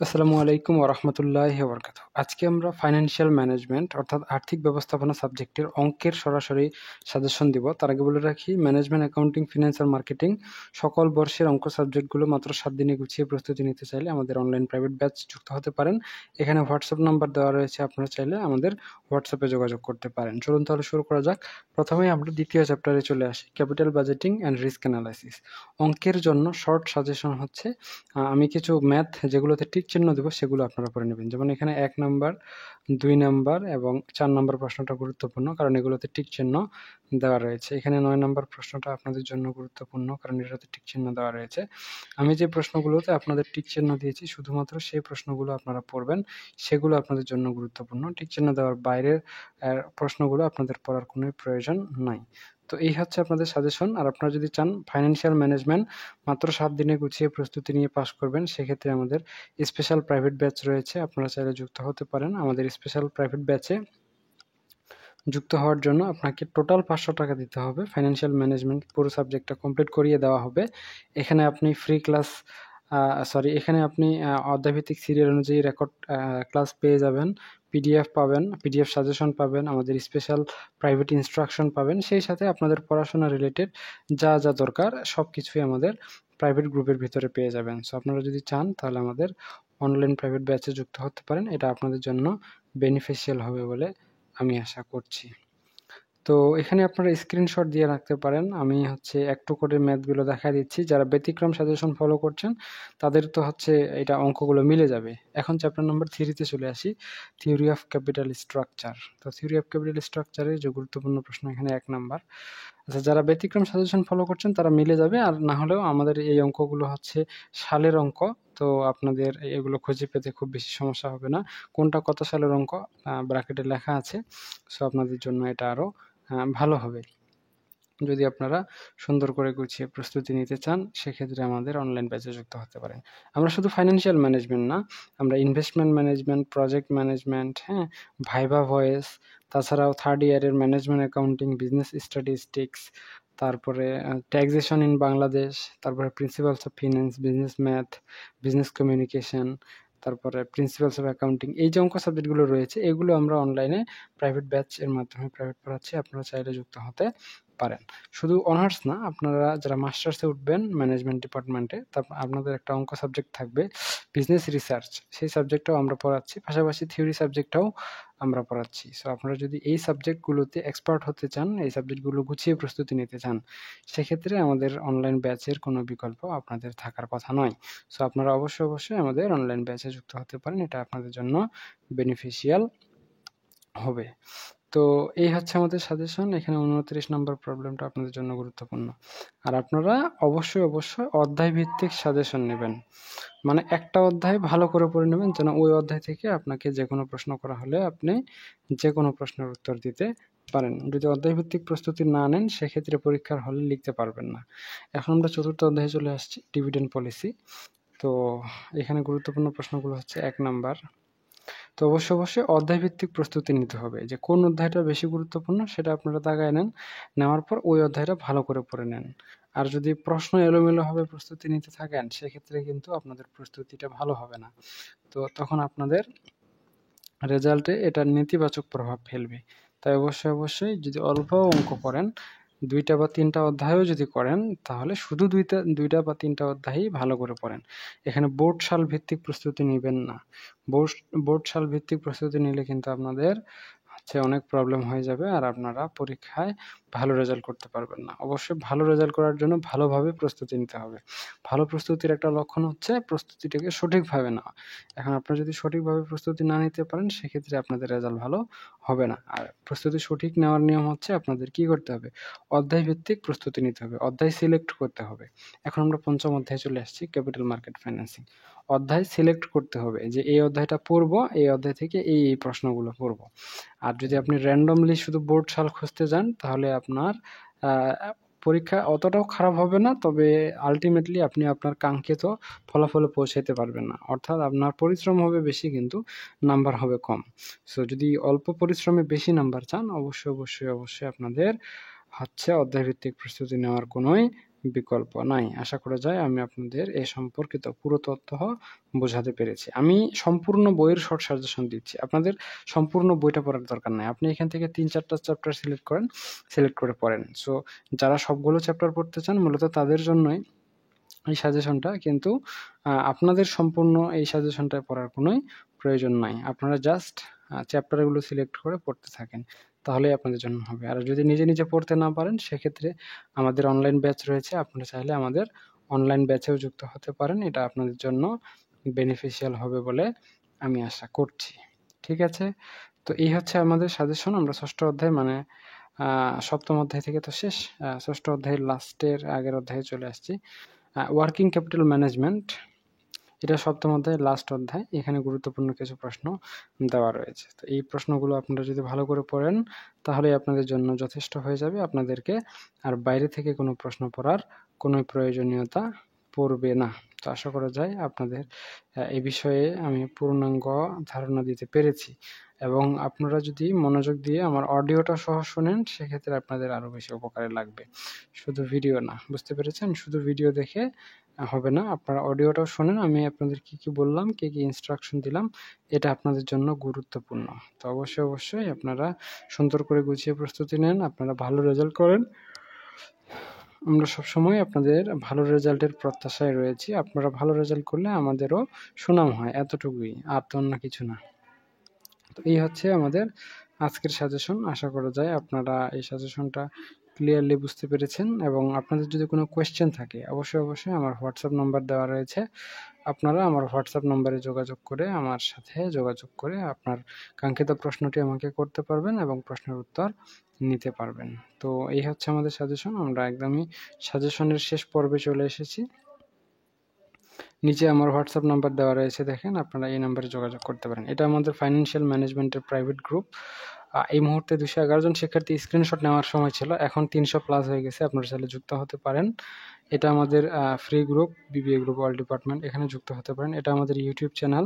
আসসালামু আলাইকুম ওয়া রাহমাতুল্লাহি ওয়া বারাকাতুহু। আজকে আমরা ফাইন্যান্সিয়াল ম্যানেজমেন্ট অর্থাৎ আর্থিক ব্যবস্থাপনা সাবজেক্টের অঙ্কের সরাসরি সাজেশন দিব। তার আগে বলে রাখি, ম্যানেজমেন্ট, অ্যাকাউন্টিং, ফিন্যান্স আর মার্কেটিং সকল বর্ষের অঙ্ক সাবজেক্টগুলো মাত্র 7 দিনে গুছিয়ে প্রস্তুতি নিতে চাইলে আমাদের অনলাইন প্রাইভেট ব্যাচ যুক্ত হতে পারেন। এখানে হোয়াটসঅ্যাপ নাম্বার দেওয়া রয়েছে, আপনারা চাইলে আমাদের হোয়াটসঅ্যাপে যোগাযোগ করতে পারেন। চলুন তাহলে শুরু করা যাক। প্রথমেই আমরা দ্বিতীয় চ্যাপ্টারে চলে আসি, capital budgeting and risk analysis. অঙ্কের জন্য শর্ট সাজেশন হচ্ছে আমি কিছু ম্যাথ যেগুলোতে টিক চিহ্ন দেবো সেগুলো আপনারা করে নেবেন। যেমন এখানে 1 নাম্বার, 2 নাম্বার এবং 4 নাম্বার প্রশ্নটা গুরুত্বপূর্ণ, কারণ এগুলোতে টিক চিহ্ন দেওয়া রয়েছে। এখানে 9 নাম্বার প্রশ্নটা আপনাদের জন্য গুরুত্বপূর্ণ, কারণ এটাতে টিক চিহ্ন দেওয়া রয়েছে। আমি যে প্রশ্নগুলোতে আপনাদের টিক চিহ্ন দিয়েছি শুধুমাত্র সেই প্রশ্নগুলো আপনারা পড়বেন, সেগুলো আপনাদের জন্য গুরুত্বপূর্ণ। টিক চিহ্ন দেওয়ার বাইরের প্রশ্নগুলো আপনাদের পড়ার কোনো প্রয়োজন নাই। তো এই হচ্ছে আপনাদের সাজেশন। আর আপনারা যদি চান ফাইন্যান্সিয়াল ম্যানেজমেন্ট মাত্র 7 দিনে গুছিয়ে প্রস্তুতি নিয়ে পাস করবেন, সেক্ষেত্রে আমাদের স্পেশাল প্রাইভেট ব্যাচ রয়েছে, আপনারা চাইলে যুক্ত হতে পারেন। আমাদের স্পেশাল প্রাইভেট ব্যাচে যুক্ত হওয়ার জন্য আপনাকে টোটাল 500 টাকা দিতে হবে। ফাইন্যান্সিয়াল ম্যানেজমেন্ট পুরো সাবজেক্টটা কমপ্লিট করিয়ে দেওয়া হবে। এখানে আপনি ফ্রি ক্লাস এখানে আপনি অধ্যায়ভিত্তিক সিরিয়াল অনুযায়ী রেকর্ড ক্লাস পেয়ে যাবেন, পিডিএফ পাবেন, পিডিএফ সাজেশন পাবেন, আমাদের স্পেশাল প্রাইভেট ইনস্ট্রাকশন পাবেন। সেই সাথে আপনাদের পড়াশোনা রিলেটেড যা যা দরকার সব কিছুই আমাদের প্রাইভেট গ্রুপের ভিতরে পেয়ে যাবেন। সো আপনারা যদি চান তাহলে আমাদের অনলাইন প্রাইভেট ব্যাচে যুক্ত হতে পারেন। এটা আপনাদের জন্য বেনিফিশিয়াল হবে বলে আমি আশা করছি। তো এখানে আপনারা স্ক্রিনশট দিয়ে রাখতে পারেন। আমি একটু করে ম্যাথগুলো দেখায় দিচ্ছি। যারা ব্যতিক্রম সাজেশন ফলো করছেন তাদের তো এটা অঙ্কগুলো মিলে যাবে। এখন চ্যাপ্টার নাম্বার 3 তে চলে আসি, থিওরি অফ ক্যাপিটাল স্ট্রাকচার। তো থিওরি অফ ক্যাপিটাল স্ট্রাকচারের যে গুরুত্বপূর্ণ প্রশ্ন এখানে 1 নাম্বার। আচ্ছা, যারা ব্যতিক্রম সাজেশন ফলো করছেন তারা মিলে যাবে, আর না হলেও আমাদের এই অঙ্কগুলো সালের অঙ্ক। তো আপনাদের এগুলো খুঁজে পেতে খুব বেশি সমস্যা হবে না। কোনটা কত সালের অঙ্ক ব্র্যাকেটে লেখা আছে। সো আপনাদের জন্য এটা আরও ভালো হবে। যদি আপনারা সুন্দর করে গুছিয়ে প্রস্তুতি নিতে চান, সেক্ষেত্রে আমাদের অনলাইন ব্যাচে যুক্ত হতে পারেন। আমরা শুধু ফাইন্যান্সিয়াল ম্যানেজমেন্ট না, আমরা investment management, project management, viva voice, তাছাড়াও 3rd ইয়ারের ম্যানেজমেন্ট অ্যাকাউন্টিং, বিজনেস স্ট্যাটিস্টিক্স, তারপরে ট্যাক্সেশন ইন বাংলাদেশ, তারপরে principles of finance, business math, business communication, তারপরে প্রিন্সিপালস অফ অ্যাকাউন্টিং, এই যে অঙ্ক সাবজেক্টগুলো রয়েছে এগুলো আমরা অনলাইনে প্রাইভেট ব্যাচ এর মাধ্যমে প্রাইভেট পড়াচ্ছি। আপনারা চাইলে যুক্ত হতে পারেন। শুধু অনার্স না, আপনারা যারা মাস্টার্সে উঠবেন ম্যানেজমেন্ট ডিপার্টমেন্টে, আপনাদের একটা অঙ্ক সাবজেক্ট থাকবে বিজনেস রিসার্চ, সেই সাবজেক্টটাও আমরা পড়াচ্ছি, পাশাপাশি থিওরি সাবজেক্টটাও আমরা পড়াচ্ছি। সো আপনারা যদি এই সাবজেক্টগুলোতে এক্সপার্ট হতে চান, এই সাবজেক্টগুলো গুছিয়ে প্রস্তুতি নিতে চান, সেক্ষেত্রে আমাদের অনলাইন ব্যাচের কোনো বিকল্প আপনাদের থাকার কথা নয়। সো আপনারা অবশ্যই আমাদের অনলাইন ব্যাচে যুক্ত হতে পারেন, এটা আপনাদের জন্য বেনিফিশিয়াল হবে। তো এই হচ্ছে আমাদের সাজেশন। এখানে 29 নাম্বার প্রবলেমটা আপনাদের জন্য গুরুত্বপূর্ণ। আর আপনারা অবশ্যই অধ্যায় ভিত্তিক সাজেশন নেবেন। মানে একটা অধ্যায় ভালো করে পড়ে নেবেন, যেন ওই অধ্যায় থেকে আপনাকে যেকোনো প্রশ্ন করা হলে আপনি যেকোনো প্রশ্নের উত্তর দিতে পারেন। যদি অধ্যায় ভিত্তিক প্রস্তুতি না নেন, সেক্ষেত্রে পরীক্ষার হলে লিখতে পারবেন না। এখন আমরা 4র্থ অধ্যায়ে চলে আসছি, ডিভিডেন্ড পলিসি। তো এখানে গুরুত্বপূর্ণ প্রশ্নগুলো 1 নাম্বার। তো অবশ্যই অধ্যায়ভিত্তিক প্রস্তুতি নিতে হবে, যে কোন অধ্যায়টা বেশি গুরুত্বপূর্ণ সেটা আপনারা দাগায় নেন। নেওয়ার পর ওই অধ্যায়টা ভালো করে পড়ে নেন। আর যদি প্রশ্ন এলোমেলোভাবে প্রস্তুতি নিতে থাকেন, সেক্ষেত্রে কিন্তু আপনাদের প্রস্তুতিটা ভালো হবে না। তো তখন আপনাদের রেজাল্টে এটার নেতিবাচক প্রভাব ফেলবে। তাই অবশ্যই যদি অল্প অঙ্ক করেন, 2টা বা 3টা অধ্যায়ও যদি করেন, তাহলে শুধু 2টা বা 3টা অধ্যায়ই ভালো করে পড়েন। এখানে বোর্ড সাল ভিত্তিক প্রস্তুতি নিবেন না। বোর্ড সাল ভিত্তিক প্রস্তুতি নিলে কিন্তু আপনাদের অনেক প্রবলেম হয়ে যাবে, আর আপনারা পরীক্ষায় ভালো রেজাল্ট করতে পারবেন না। অবশ্যই ভালো রেজাল্ট করার জন্য ভালোভাবে প্রস্তুতি নিতে হবে। ভালো প্রস্তুতির একটা লক্ষণ প্রস্তুতিটাকে সঠিকভাবে নেওয়া। এখন আপনারা যদি সঠিকভাবে প্রস্তুতি না নিতে পারেন, সেক্ষেত্রে আপনাদের রেজাল্ট ভালো হবে না। আর প্রস্তুতি সঠিক নেওয়ার নিয়ম আপনাদের কি করতে হবে? অধ্যায় ভিত্তিক প্রস্তুতি নিতে হবে, অধ্যায় সিলেক্ট করতে হবে। এখন আমরা 5ম অধ্যায়ে চলে আসছি, ক্যাপিটাল মার্কেট ফাইন্যান্সিং। অধ্যায় সিলেক্ট করতে হবে যে এই অধ্যায়টা পড়বো, এই অধ্যায় থেকে এই প্রশ্নগুলো পড়বো। আর যদি আপনি র্যান্ডমলি শুধু বোর্ড সাল খুঁজতে যান, তাহলে আপনার পরীক্ষা অতটাও খারাপ হবে না, তবে আলটিমেটলি আপনি আপনার কাঙ্ক্ষিত ফলাফলে পৌঁছাতে পারবেন না। অর্থাৎ আপনার পরিশ্রম হবে বেশি, কিন্তু নাম্বার হবে কম। সো যদি অল্প পরিশ্রমে বেশি নাম্বার চান, অবশ্যই আপনাদের অধ্যায়ভিত্তিক প্রস্তুতি নেওয়ার কোনোই বিকল্প নাই। আশা করা যায় আমি আপনাদের এ সম্পর্কিত পুরো তথ্য বোঝাতে পেরেছি। আমি সম্পূর্ণ বইয়ের শর্ট সাজেশন দিচ্ছি। আপনাদের সম্পূর্ণ বইটা পড়ার দরকার নাই। আপনি এখান থেকে ৩-৪টা চ্যাপ্টার সিলেক্ট করেন, সিলেক্ট করে পড়েন। সো যারা সবগুলো চ্যাপ্টার পড়তে চান মূলত তাদের জন্যই এই সাজেশনটা, কিন্তু আপনাদের সম্পূর্ণ এই সাজেশনটা পড়ার কোনোই প্রয়োজন নাই। আপনারা জাস্ট চ্যাপ্টারগুলো সিলেক্ট করে পড়তে থাকেন, তাহলেই আপনাদের জন্য হবে। আর যদি নিজে নিজে পড়তে না পারেন সেক্ষেত্রে আমাদের অনলাইন ব্যাচ রয়েছে, আপনারা চাইলে আমাদের অনলাইন ব্যাচেও যুক্ত হতে পারেন। এটা আপনাদের জন্য বেনিফিশিয়াল হবে বলে আমি আশা করছি। ঠিক আছে, তো এই হচ্ছে আমাদের সাজেশন। আমরা ষষ্ঠ অধ্যায় মানে সপ্তম অধ্যায় থেকে তো শেষ, ষষ্ঠ অধ্যায়ের লাস্টের আগের অধ্যায়ে চলে আসছি। ওয়ার্কিং ক্যাপিটাল ম্যানেজমেন্ট, এটা সপ্তম অধ্যায়ের লাস্ট অধ্যায়। এখানে গুরুত্বপূর্ণ কিছু প্রশ্ন দেওয়া রয়েছে। তো এই প্রশ্নগুলো আপনারা যদি ভালো করে পড়েন তাহলেই আপনাদের জন্য যথেষ্ট হয়ে যাবে। আপনাদেরকে আর বাইরে থেকে কোনো প্রশ্ন পড়ার কোনো প্রয়োজনীয়তা পড়বে না। তো আশা করা যায় আপনাদের এই বিষয়ে আমি পূর্ণাঙ্গ ধারণা দিতে পেরেছি, এবং আপনারা যদি মনোযোগ দিয়ে আমার অডিওটা সহ শোনেন সেক্ষেত্রে আপনাদের আরও বেশি উপকারে লাগবে, শুধু ভিডিও না। বুঝতে পেরেছেন? শুধু ভিডিও দেখে হবে না, আপনারা অডিওটাও শোনেন। আমি আপনাদের কি কি বললাম, কি কি ইনস্ট্রাকশন দিলাম, এটা আপনাদের জন্য গুরুত্বপূর্ণ। তো অবশ্যই আপনারা সুন্দর করে গুছিয়ে প্রস্তুতি নেন, আপনারা ভালো রেজাল্ট করেন। আমরা সবসময় আপনাদের ভালো রেজাল্টের প্রত্যাশায় রয়েছি। আপনারা ভালো রেজাল্ট করলে আমাদেরও সুনাম হয়, এতটুকুই, আর তো অন্য কিছু না। তো এই হচ্ছে আমাদের আজকের সাজেশন। আশা করা যায় আপনারা এই সাজেশনটা ক্লিয়ারলি বুঝতে পেরেছেন, এবং আপনাদের যদি কোনো কোয়েশ্চেন থাকে অবশ্যই আমার হোয়াটসঅ্যাপ নাম্বার দেওয়া রয়েছে। আপনারা আমার হোয়াটসঅ্যাপ নাম্বারে যোগাযোগ করে আমার সাথে যোগাযোগ করে আপনার কাঙ্ক্ষিত প্রশ্নটি আমাকে করতে পারবেন এবং প্রশ্নের উত্তর নিতে পারবেন। তো এই হচ্ছে আমাদের সাজেশন। আমরা একদমই সাজেশনের শেষ পর্বে চলে এসেছি। নিচে আমার হোয়াটসঅ্যাপ নাম্বার দেওয়া রয়েছে, দেখেন, আপনারা এই নাম্বারে যোগাযোগ করতে পারেন। এটা আমাদের ফাইন্যান্সিয়াল ম্যানেজমেন্টের প্রাইভেট গ্রুপ। এই মুহূর্তে 211 জন শিক্ষার্থী স্ক্রিনশট নেওয়ার সময় ছিল, এখন 300+ হয়ে গেছে। আপনারা চাইলে যুক্ত হতে পারেন। এটা আমাদের free group, BBA group all department, এখানে যুক্ত হতে পারেন। এটা আমাদের ইউটিউব চ্যানেল,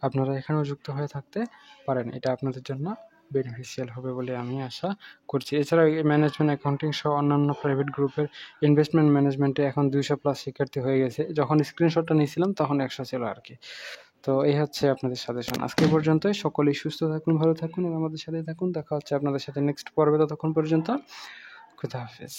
আপনারা এখানেও যুক্ত হয়ে থাকতে পারেন। এটা আপনাদের জন্য বেনিফিশিয়াল হবে বলে আমি আশা করছি। এছাড়াও ম্যানেজমেন্ট অ্যাকাউন্টিং সহ অন্যান্য প্রাইভেট গ্রুপের ইনভেস্টমেন্ট ম্যানেজমেন্টে এখন 200+ শিক্ষার্থী হয়ে গেছে। যখন স্ক্রিনশটটা নিয়েছিলাম তখন 100 ছিল আর কি। তো এই হচ্ছে আপনাদের সাজেশন। আজকে পর্যন্তই। সকলেই সুস্থ থাকুন, ভালো থাকুন এবং আমাদের সাথে থাকুন। দেখা হচ্ছে আপনাদের সাথে নেক্সট পর্বে। ততক্ষণ পর্যন্ত খুদা হাফেজ।